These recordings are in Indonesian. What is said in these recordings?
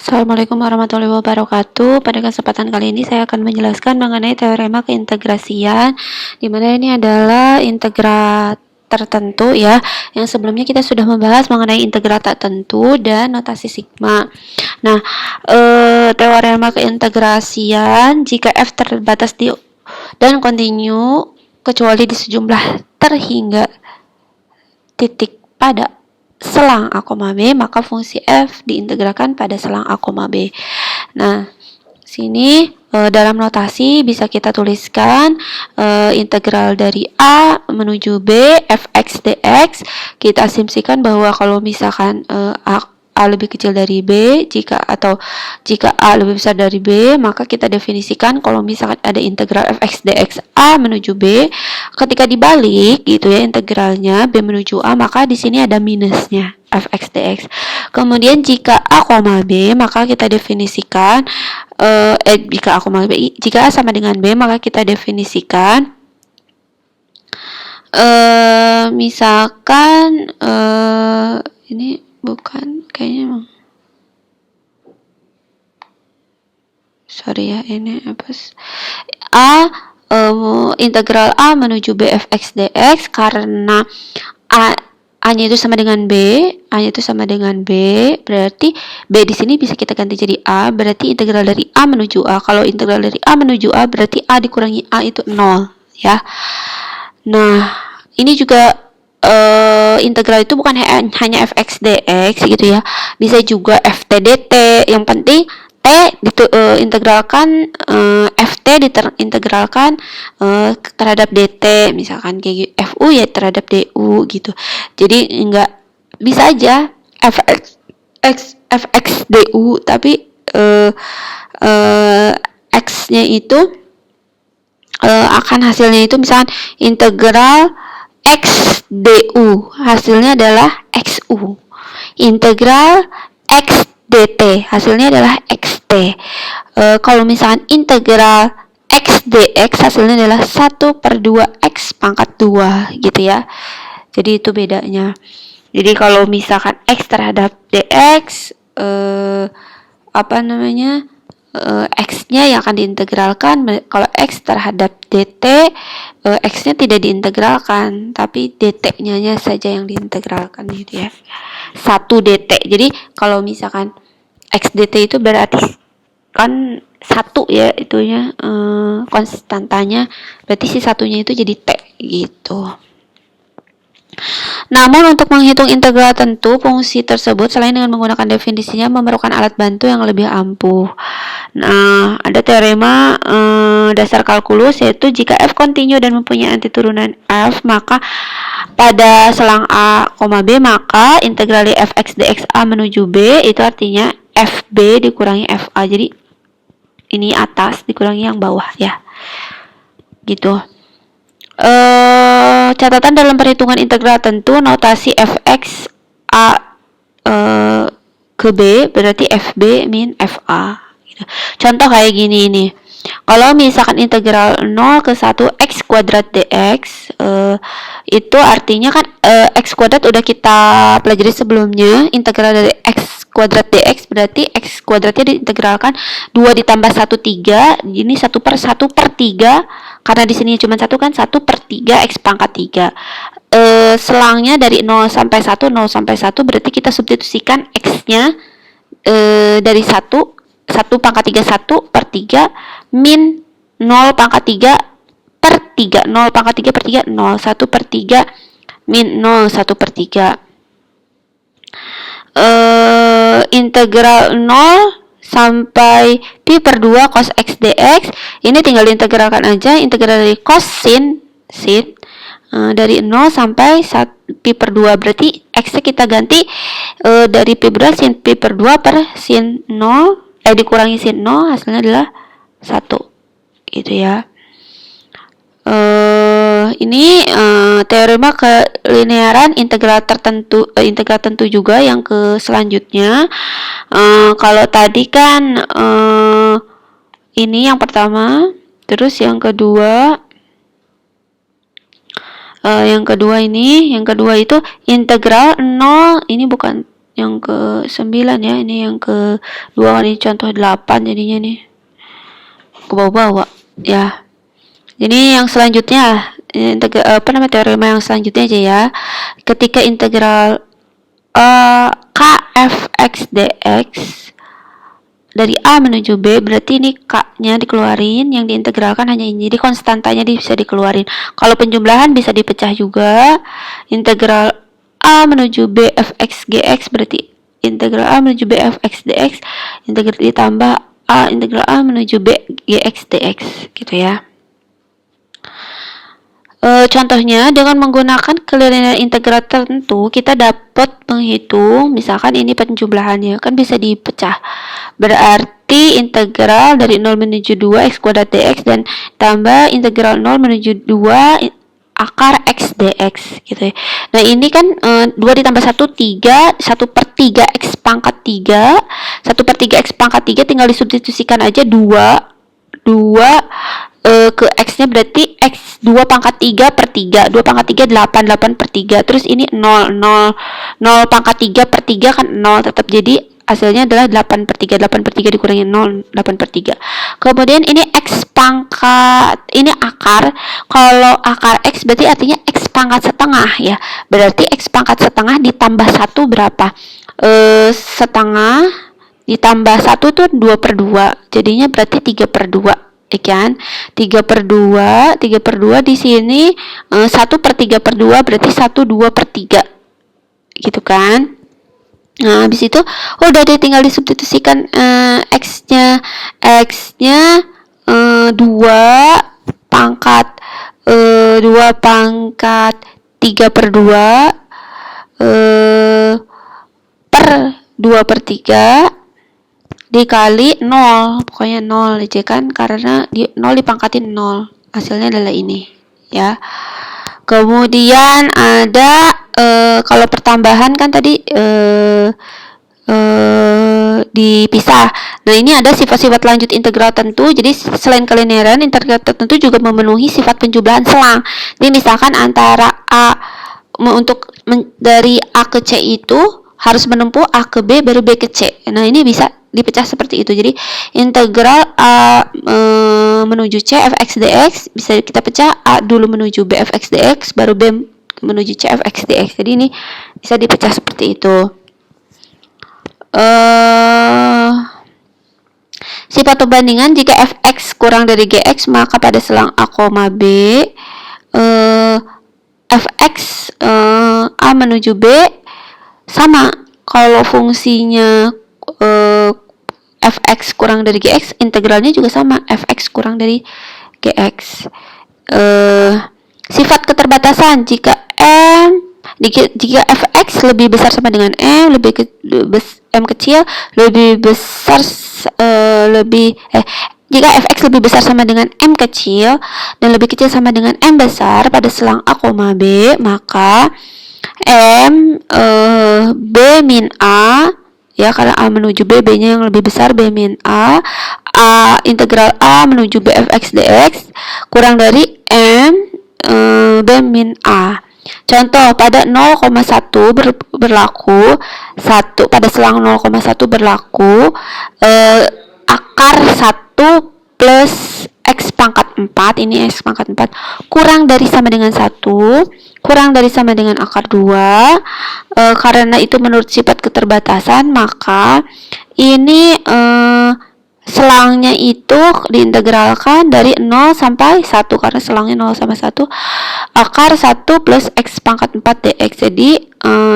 Assalamualaikum warahmatullahi wabarakatuh. Pada kesempatan kali ini saya akan menjelaskan mengenai teorema keintegrasian, di mana ini adalah integral tertentu ya. Yang sebelumnya kita sudah membahas mengenai integral tak tentu dan notasi sigma. Nah, teorema keintegrasian jika f terbatas di dan kontinu kecuali di sejumlah terhingga titik pada selang A, B, maka fungsi f diintegralkan pada selang A, B. Nah, sini dalam notasi bisa kita tuliskan integral dari A menuju B fx dx. Kita asumsikan bahwa kalau misalkan A lebih kecil dari B, jika A lebih besar dari B, maka kita definisikan kalau misalkan ada integral fx dx A menuju B, ketika dibalik gitu ya integralnya B menuju A, maka di sini ada minusnya fx dx. Kemudian jika A, B, maka kita definisikan jika A sama dengan B, maka kita definisikan misalkan ini bukan kayaknya emang sorry ya, ini apa integral A menuju B fx dx karena A-nya itu sama dengan B, A-nya itu sama dengan B, berarti B di sini bisa kita ganti jadi A, berarti integral dari A menuju A. Kalau integral dari A menuju A berarti A dikurangi A itu 0 ya. Nah, ini juga integral itu bukan hanya fx dx gitu ya, bisa juga ft dt. Yang penting t integralkan ft diintegralkan terhadap dt, misalkan kayak fu ya terhadap du gitu. Jadi enggak bisa aja fx du tapi x-nya itu akan hasilnya itu misalkan integral x du, hasilnya adalah xu. Integral x dt, hasilnya adalah xt. Kalau misalkan integral x dx, hasilnya adalah 1/2 x pangkat 2 gitu ya. Jadi itu bedanya. Jadi kalau misalkan x terhadap dx, x-nya yang akan diintegralkan. Kalau x terhadap dt, x-nya tidak diintegralkan, tapi dt-nya saja yang diintegralkan gitu ya. 1 dt. Jadi kalau misalkan x dt itu berarti kan 1 ya itunya konstantanya, berarti si satunya itu jadi t gitu. Namun untuk menghitung integral tentu fungsi tersebut selain dengan menggunakan definisinya memerlukan alat bantu yang lebih ampuh. Nah, ada teorema dasar kalkulus, yaitu jika f kontinu dan mempunyai antiturunan f, maka pada selang A, B, maka integral fx dx A menuju B itu artinya fb dikurangi fa. Jadi ini atas dikurangi yang bawah ya. Gitu. Catatan dalam perhitungan integral tentu, notasi fx A ke B berarti fb min fa gitu. Contoh kayak gini nih, kalau misalkan integral 0 ke 1 x kuadrat dx, itu artinya kan x kuadrat udah kita pelajari sebelumnya. Integral dari x kuadrat dx berarti x kuadratnya diintegralkan 2 ditambah 1 3. Ini 1/1/3, karena di sini cuma 1 kan, 1/3 x pangkat 3. Selangnya dari 0 sampai 1, 0 sampai 1 berarti kita substitusikan x-nya dari 1 pangkat 3 1/3 min 0 pangkat 3/3. 0 pangkat 3/3 0, 1/3 min 0 1/3. Integral 0 sampai pi/2 cos x dx, ini tinggal diintegralkan aja. Integral dari cos sin dari 0 sampai pi/2, berarti x-nya kita ganti dari pi/2 sin pi/2 per sin 0 dikurangi sin 0, hasilnya adalah 1 gitu ya. Ini teorema kelinearan integral tentu juga yang ke selanjutnya. Kalau tadi kan ini yang pertama, terus yang kedua yang kedua itu integral 0, ini bukan yang ke-9 ya. Ini yang kedua, ini contoh 8 jadinya nih. Ke bawah-bawah ya. Jadi yang selanjutnya teorema yang selanjutnya aja ya. Ketika integral k f x dx dari A menuju B, berarti ini K-nya dikeluarin, yang diintegralkan hanya ini. Jadi konstantanya bisa dikeluarin. Kalau penjumlahan bisa dipecah juga. Integral A menuju B fx gx berarti integral A menuju B fx dx, integral ditambah A integral A menuju B gx dx gitu ya. Contohnya dengan menggunakan kelinearan integral tertentu kita dapat menghitung, misalkan ini penjumlahannya kan bisa dipecah. Berarti integral dari 0 menuju 2 x kuadrat dx dan tambah integral 0 menuju 2 akar x dx gitu ya. Nah ini kan 2 ditambah 1 3, 1 per 3 x pangkat 3, 1 per 3 x pangkat 3 tinggal disubstitusikan aja 2 ke x-nya berarti x 2 pangkat 3 per 3, 2 pangkat 3 8, 8 per 3, terus ini 0 pangkat 3 per 3 kan 0, tetap jadi hasilnya adalah 8 per 3, 8 per 3 dikurangi 0, 8 per 3. Kemudian ini x pangkat, ini akar, kalau akar x berarti artinya x pangkat setengah ya, berarti x pangkat setengah ditambah 1 berapa? Setengah ditambah 1 tuh 2 per 2, jadinya berarti 3 per 2 kan 3 per 2 di sini 1 per 3 per 2 berarti 1 2 per 3 gitu kan. Nah habis itu udah deh tinggal disubstitusikan x-nya 2 pangkat 2 pangkat 3 per 2 per 2 per 3 dikali 0, pokoknya 0 aja kan, karena 0 dipangkatin 0, hasilnya adalah ini ya. Kemudian ada kalau pertambahan kan tadi dipisah. Nah ini ada sifat-sifat lanjut integral tentu. Jadi selain kelinearan, integral tertentu juga memenuhi sifat penjumlahan selang. Jadi misalkan antara A dari A ke C itu harus menempuh A ke B baru B ke C. Nah ini bisa dipecah seperti itu. Jadi integral A menuju C fx dx bisa kita pecah A dulu menuju B fx dx baru B menuju C fx dx. Jadi ini bisa dipecah seperti itu. Sifat perbandingan jika fx kurang dari gx maka pada selang A, B fx A menuju B sama. Kalau fungsinya fx kurang dari gx, integralnya juga sama, fx kurang dari gx. Sifat keterbatasan jika fx lebih besar sama dengan m, m kecil lebih besar jika fx lebih besar sama dengan m kecil dan lebih kecil sama dengan m besar pada selang A, B, maka m b min a ya, karena A menuju B, B-nya yang lebih besar, B min A integral A menuju B fx dx kurang dari M B min A. Contoh, pada 0,1 berlaku 1 pada selang 0,1 berlaku akar 1 plus x pangkat 4, ini x pangkat 4 kurang dari sama dengan 1 kurang dari sama dengan akar 2 karena itu menurut sifat keterbatasan, maka ini selangnya itu diintegralkan dari 0 sampai 1 karena selangnya 0 sampai 1 akar 1 plus x pangkat 4 dx. Jadi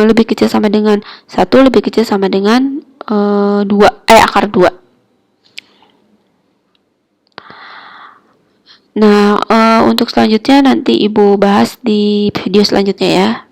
lebih kecil sama dengan 1 lebih kecil sama dengan akar 2. Nah, untuk selanjutnya nanti Ibu bahas di video selanjutnya ya.